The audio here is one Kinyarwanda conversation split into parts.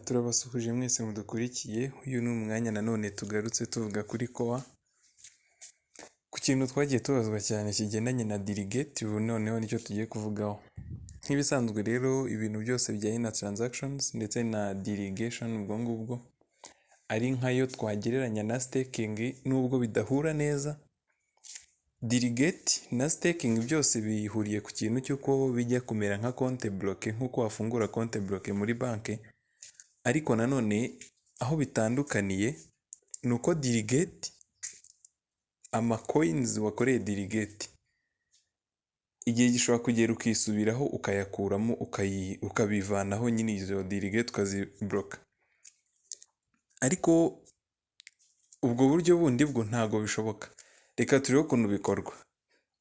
Turabasuhuje mwese mudukurikiye, uyu ni umwanya nanone tugarutse tuvuga kuri kowa, ku kintu twagiye tubazwa cyane kigendanye na Delegate, ubu noneho nicyo tugiye kuvugaho. Nk'ibisanzwe rero ibintu byose bijyanye na transactions ndetse na delegation ubwo ngubwo ari nkayo twagereranya na staking nubwo bidahura neza. Delegate na staking byose bihuriye ku kintu cy'uko bijya kumera nka konte bloke, nk'uko wafungura konte bloke muri banki, ariko nanone aho bitandukaniye ni uko Delegate amacoins wakoreye Delegate igihe gishobora kugera ukisubiraho ukayakuramo ukabivanaho, nyine izo Delegate ukazibloka, ariko ubwo buryo bundi bwo ntago bishoboka. Reka turebe ukuntu bikorwa.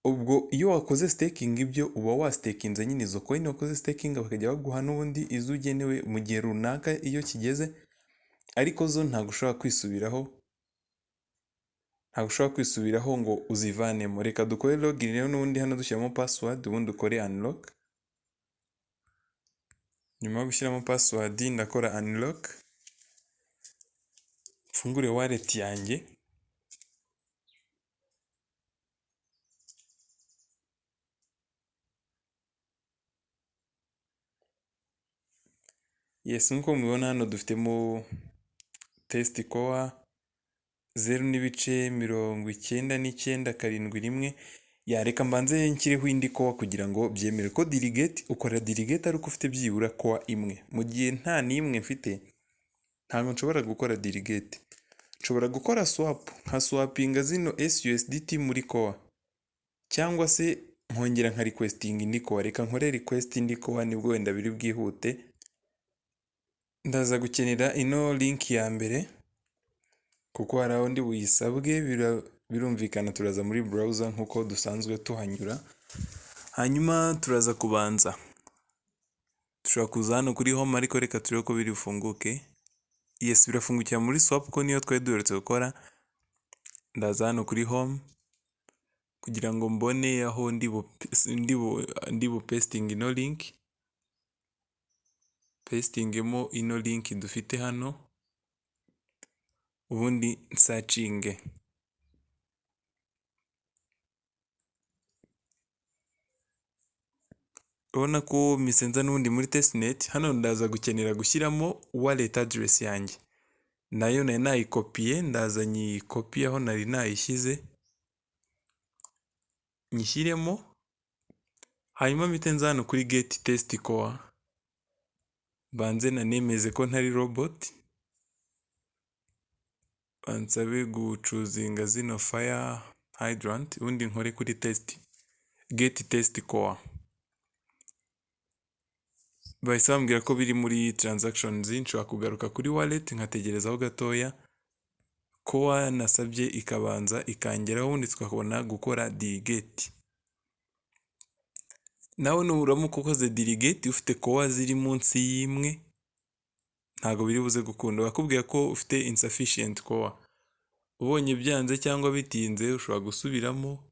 Ubwo iyo wakoze staking ibyo uba wastakinze nyine izo coin wakoze staking, bakajya baguha n'ubundi izo ugenewe mu gihe runaka iyo kigeze, ariko zo ntabwo ushobora kwisubiraho ngo uzivanemo. Reka dukore login rero n'ubundi hano dushyiramo password, ubundi ukore unlock. Nyuma yo gushyiramo password ndakora unlock, mfungure wallet yanjye. Yes, nkuko mubibona hano dufitemo test core 0.9971. Reka mbanze nshyireho indi core kugira ngo byemere ko Delegate ukora Delegate ariko ufite byibura core imwe. Mu gihe nta n'imwe mfite ntabwo nshobora gukora Delegate. Nshobora gukora swap, nka swapinga zino SUSDT muri core, cyangwa se nkongera nka requesting indi core. Reka nkore request indi core nibwo wenda biri bwihute. Ndaza gukenera ino link ya mbere kuko hari aho ndi buyisabwe, birumvikana turaza muri browser nkuko dusanzwe tuhanyura. Hanyuma turaza kubanza, dushobora kuza hano kuri home, ariko reka turebe ko biri bufunguke. Yes, birafungukira muri swap ko niyo twari duherutse gukora. Ndaza hano kuri home kugira ngo mbone aho ndi bu pasting ino link. Pastingemo ino link dufite hano, ubundi searching. Urabona ko misenza n'ubundi muri testnet. Hano ndaza gukenera gushyiramo wallet address yanjye, nayo nari nayikopiye, ndaza nyikopiye aho nari nayishyize nyishyiremo. Hanyuma mpite nza hano kuri get test core, banze nanemeze ko ntari robot, bansabe gucuzinga zino fire hydrant, ubundi nkore kuri get test core. Bahise bambwira ko biri muri transactions. Nshobora kugaruka kuri wallet nkategerezaho gatoya, core nasabye ikabanza ikangeraho, ubundi tukabona gukora Delegate. Nawe nuramuka ukoze Delegate ufite core ziri munsi y'imwe, ntabwo biri buze gukunda. Bakubwira ko ufite insufficient core. Ubonye byanze cyangwa bitinze ushobora gusubiramo,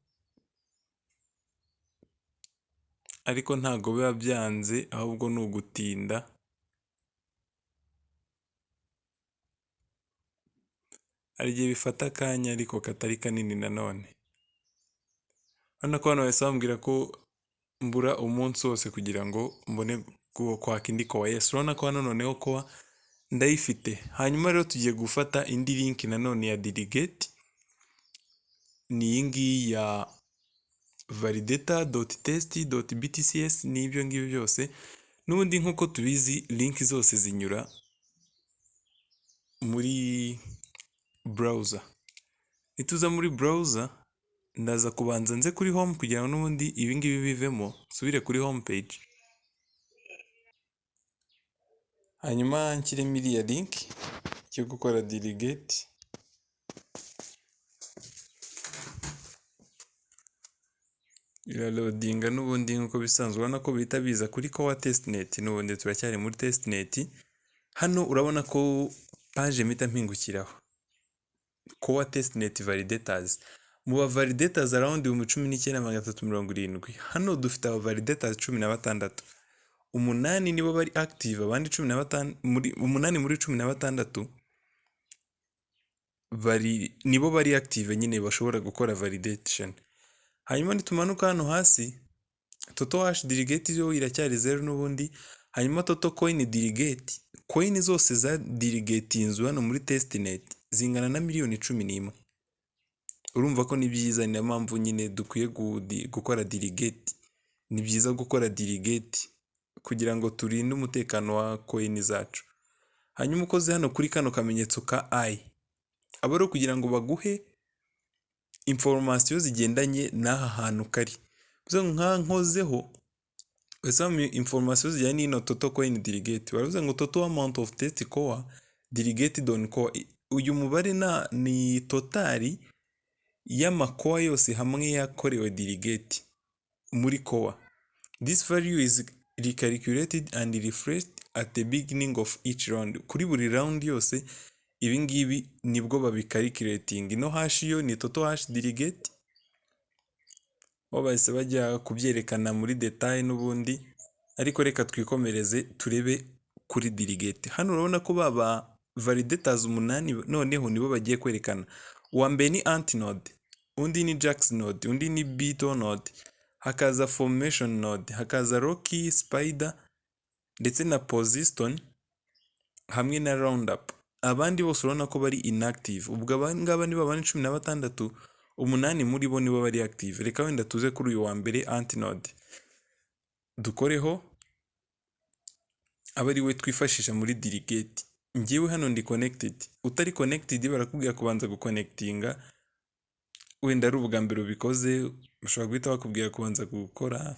ariko ntabwo biba byanze, ahubwo ni ugutinda. Hari igihe bifata akanya ariko katari kanini nanone. Urabona ko hano bahise bambwira ko mbura umunsi wose kugira ngo mbone kwaka indi core. Yes, urabona ko hano noneho core ndayifite. Hanyuma rero tugiye gufata indi link nanone ya Delegate, ni iyi ngiyi ya validator.test.btcs. n'ibyo ngibyo byose n'ubundi nk'uko tubizi link zose zinyura muri browser. Nituza muri browser ndaza kubanza nze kuri home kugira ngo n'ubundi ibi ngibi bivemo, subire kuri home page, hanyuma nshyiremo iriya link yo gukora Delegate. Iraloadinga n'ubundi nk'uko bisanzwe. Urabona ko bihita biza kuri core testnet, n'ubundi turacyari muri testnet. Hano urabona ko page mpita mpingukiraho core testnet validators. Mu ba validators around 19,370, hano dufite aba validators 16. umunani nibo bari active, abandi 15 umunani muri 16 nibo bari active nyine bashobora gukora validation. Hanyuma nitumanuka hano hasi, total hash delegate yo iracyari 0 n'ubundi. Hanyuma total coin delegate, coin zose za delegatinzwe hano muri testnet zingana na miliyoni 11. Urumva ko ni byiza, ni mpamvu nyine dukwiye gukora delegate. Ni byiza gukora delegate kugira ngo turinde umutekano wa coin zacu. Hanyuma ukoze hano kuri kano kamenyetso ka I, aba ari kugira ngo baguhe information zigendanye n'aha hantu kari. Bizo nka nkozeho some information zijyanye n'ino total coin delegate, baravuze ngo total amount of test core delegated on core. Uyu mubare ni totali y'amakoa yose hamwe yakorewe delegate muri core. This value is recalculated and refreshed at the beginning of each round. Kuri buri round yose ibi ngibi nibwo babicalculating. Ino hash yo ni total hash delegate, bahise bajya kubyerekana muri detail n'ubundi, ariko reka twikomereze turebe kuri delegate. Hano urabona ko baba validators 8 noneho nibo bagiye kwerekana. Uwa mbere ni antinode, undi ni jax node, undi ni bito node, hakaza formation node, hakaza rocky spider ndetse na position hamwe na roundup. Abandi bose urabona ko bari inactive. Ubwo abangaba nibo bani 16, 8 muri bo nibo bari active. Reka wenda tuze kuri uyu wa mbere antinode dukoreho, abari we twifashisha muri delegate. Ngiyewe hano ndi connected, utari connected barakubwira kubanza guconnectinga. Wenda ari ubwa mbere ubikoze ushobora guhita bakubwira kubanza gukora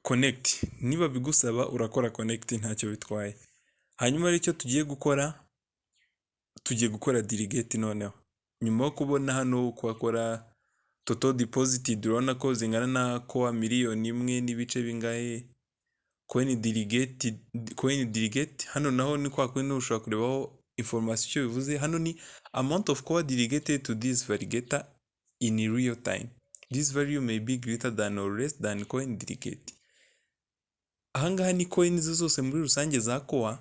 connect. Niba bigusaba urakora connect, ntacyo bitwaye. Hanyuma rero icyo tugiye gukora delegate noneho. Nyuma yo kubona hano kwakora total deposited, urabona ko zingana na koa miliyoni 1 n'ibice bingahe. Coin delegate hano naho ni kwa kwene ushobora kurebaho information icyo bivuze. Hano ni amount of core delegated to this validator in real time. This value may be greater than or less than coin delegate. Ahangaha ni coins zose muri rusange za core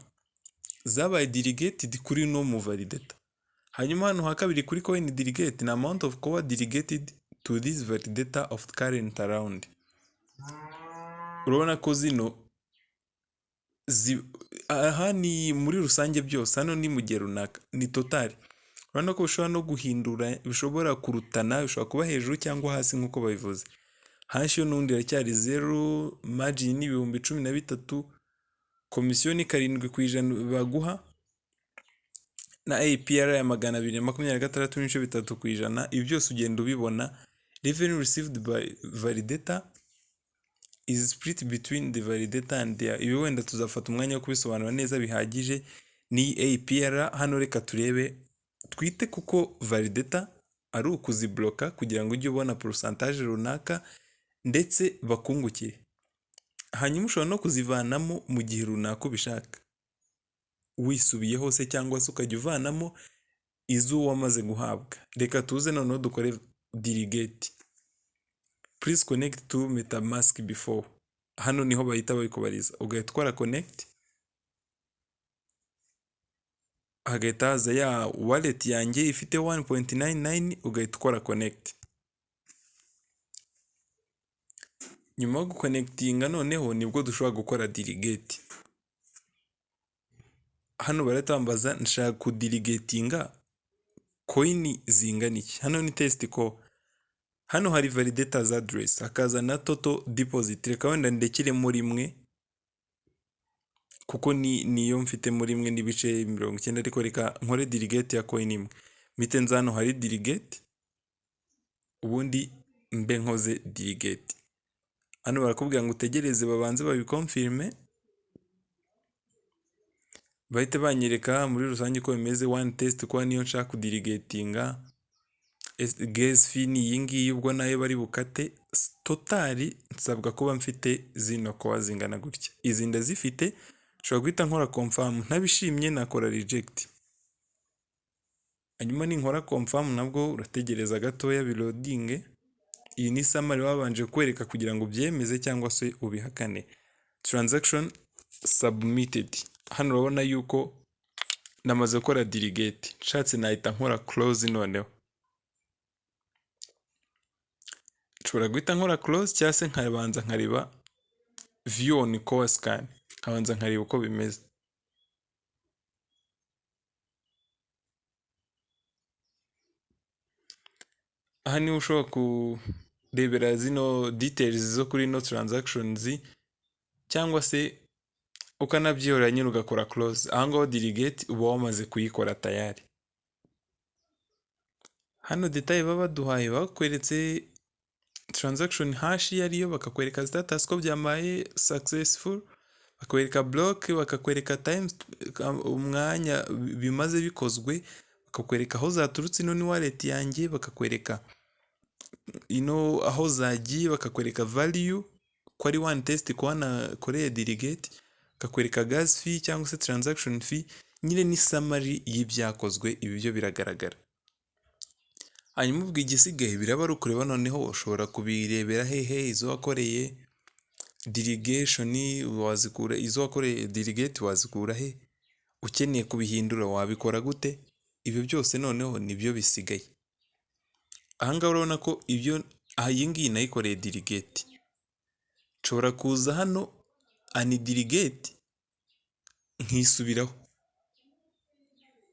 zabaye delegated kuri no mu validator. Hanyuma hano hakabiri kuri coin delegate na amount of core delegated to this validator of current round. Urabona ko zino aha ni muri rusange byose. Hano ni mu gihe runaka ni total. Urabona ko bishobora no guhindura, bishobora kurutana, bishobora kuba hejuru cyangwa hasi nk'uko babivuze. Hash yo n'undi iracyari 0, margin ni 13,000, commission ni 7% baguha, na APR ya 226.3%. Ibi byose ugenda ubibona. Revenue received by validator is split between the validator and their. Ibi wenda tuzafata umwanya wo kubisobanura neza bihagije. Ni APR hano reka turebe twite kuko validator ari ukuzibloka kugira ngo ujye ubona percentage runaka ndetse bakungukire. Hanyuma ushobora no kuzivanamo mu gihe runaka ubishaka wisubiye hose, cyangwa se ukajya uvanamo izo wamaze guhabwa. Reka tuze noneho dukore delegate. Please connect to MetaMask before. Hano niho bahita babikubariza, ugahita ukora connect, hagahita haza ya wallet yanjye ifite 1.99, ugahita ukora connect. Nyuma yo guconnectinga noneho nibwo dushobora gukora delegate. Hano baratambaza nshaka kudelegatinga coin zingana iki. Hano ni test ko. Hano hari validator's address, hakaza na total deposit. Reka wenda ndekire muri imwe kuko niyo mfite muri imwe n'ibice 90, ariko reka nkore delegate ya coin imwe. Mitenza hano hari delegate, ubundi mbe nkoze delegate. Hano barakubwira ngo utegereze babanze babikonfirme, bahite banyereka muri rusange ko bimeze. One test kwa niyo nshaka kudelegatinga. Gas fee ni iyi ngiyi, ubwo nayo bari bukate. Totali nsabwa kuba mfite zino koa zingana gutya. Izi ndazifite, nshobora guhita nkora confirm. Ntabishimye nakora reject. Hanyuma ninkora confirm nabwo urategereza gatoya biloading. Iyi ni summary babanje kwereka kugira ngo byemeze cyangwa se ubihakane. transaction submitted. Hano urabona yuko namaze gukora delegate, nshatse nahita nkora close. Noneho nshobora guhita nkora close cyangwa se nkabanza nkareba view on core scan, nkabanza nkareba uko bimeze. Aha niho ushobora kurebera zino details zo kuri no transactions, cyangwa se ukanabyiyorera nyine ugakora close. Aha ngaho delegate uba wamaze kuyikora tayari. Hano detail baba baduhaye bakweretse transaction hash iyo ariyo, bakakwereka status ko byamaye successful, bakakwereka block, bakakwereka time, umwanya bimaze bikozwe, bakakwereka aho zaturutse ino ni wallet yanjye, bakakwereka aho zagiye, bakakwereka value ko ari one test ko wanakoreye delegate, bakakwereka gas fee cyangwa se transaction fee. Nyine ni summary y'ibyakozwe, ibi byo biragaragara. Hanyuma ubwo igisigaye biraba ari ukureba noneho ushobora kubirebera hehe izo wakoreye delegation wazikura, izo wakoreye delegate wazikura he, ukeneye kubihindura wabikora gute. Ibyo byose noneho nibyo bisigaye. Aha ngaha urabona ko ibyo iyi ngiyi nayikoreye delegate, nshobora kuza hano ani delegate nkisubiraho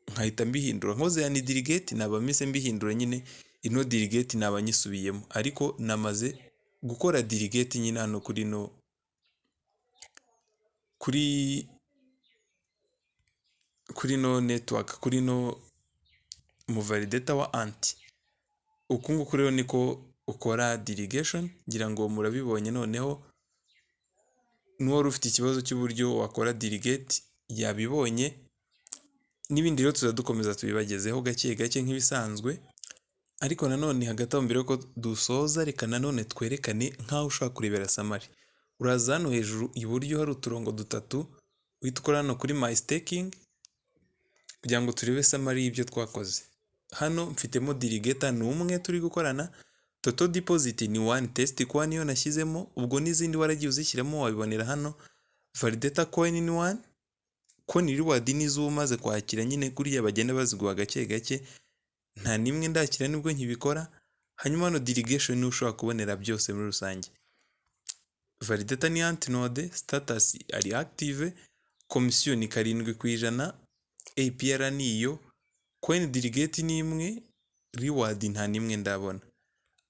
nkahita mbihindura. Nkoze ani delegate naba mise mbihindura, nyine ino delegate naba nyisubiyemo, ariko namaze gukora delegate nyine hano kuri no network, kuri no mu validator wa anti. Uku nguku rero niko ukora delegation, ngira ngo murabibonye. Noneho n'uwari ufite ikibazo cy'uburyo wakora delegate yabibonye, n'ibindi rero tuzadukomeza tubibagezeho gake gake nk'ibisanzwe. Ariko nanone hagati aho mbere yuko dusoza, reka nanone twerekane nk'aho ushobora kurebera summary. Uraza hano hejuru iburyo hari uturongo dutatu, uhita ukora hano kuri my staking kugira ngo turebe summary y'ibyo twakoze. Hano mfitemo delegate ni umwe turi gukorana, total deposit ni one test ko niyo nashyizemo, ubwo n'izindi waragiye uzishyiramo wabibonera hano. Validator coin ni one, coin reward ni zo umaze kwakira nyine kuriya bagenda baziguha gake gake, nta nimwe ndakira nibwo nkibikora. Hanyuma hano delegation ni ushobora kubonera byose muri rusange. Validator ni antinode, status ari active, commission ni 7%, APR ni iyo, coin delegate ni imwe, reward nta nimwe ndabona.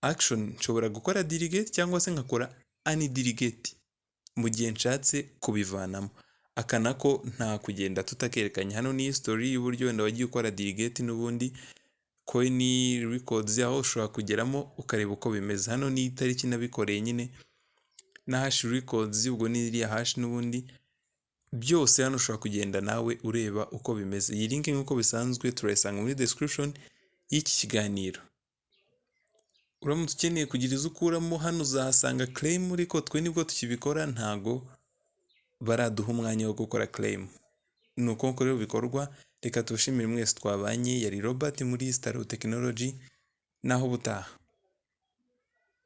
Action nshobora gukora delegate cyangwa se nkakora ani delegate mu gihe nshatse kubivanamo. Aka nako nta kugenda tutakerekanye. Hano ni history y'uburyo wenda wagiye ukora delegate, n'ubundi coin records yaho ushobora kugeramo ukareba uko bimeze. Hano ni itariki nabikoreye nyine na hash records, ubwo ni iriya hash, n'ubundi byose hano ushobora kugenda nawe ureba uko bimeze. Iyi link nk'uko bisanzwe turayisanga muri description y'iki kiganiro. Uramutse ukeneye kugira izo ukuramo, hano uzahasanga claim, ariko twe nibwo tukibikora ntago baraduha umwanya wo gukora claim. Nuko rero bikorwa. Reka tubashimire mwese twabanye. Yari Robert muri Star Technology, naho butaha.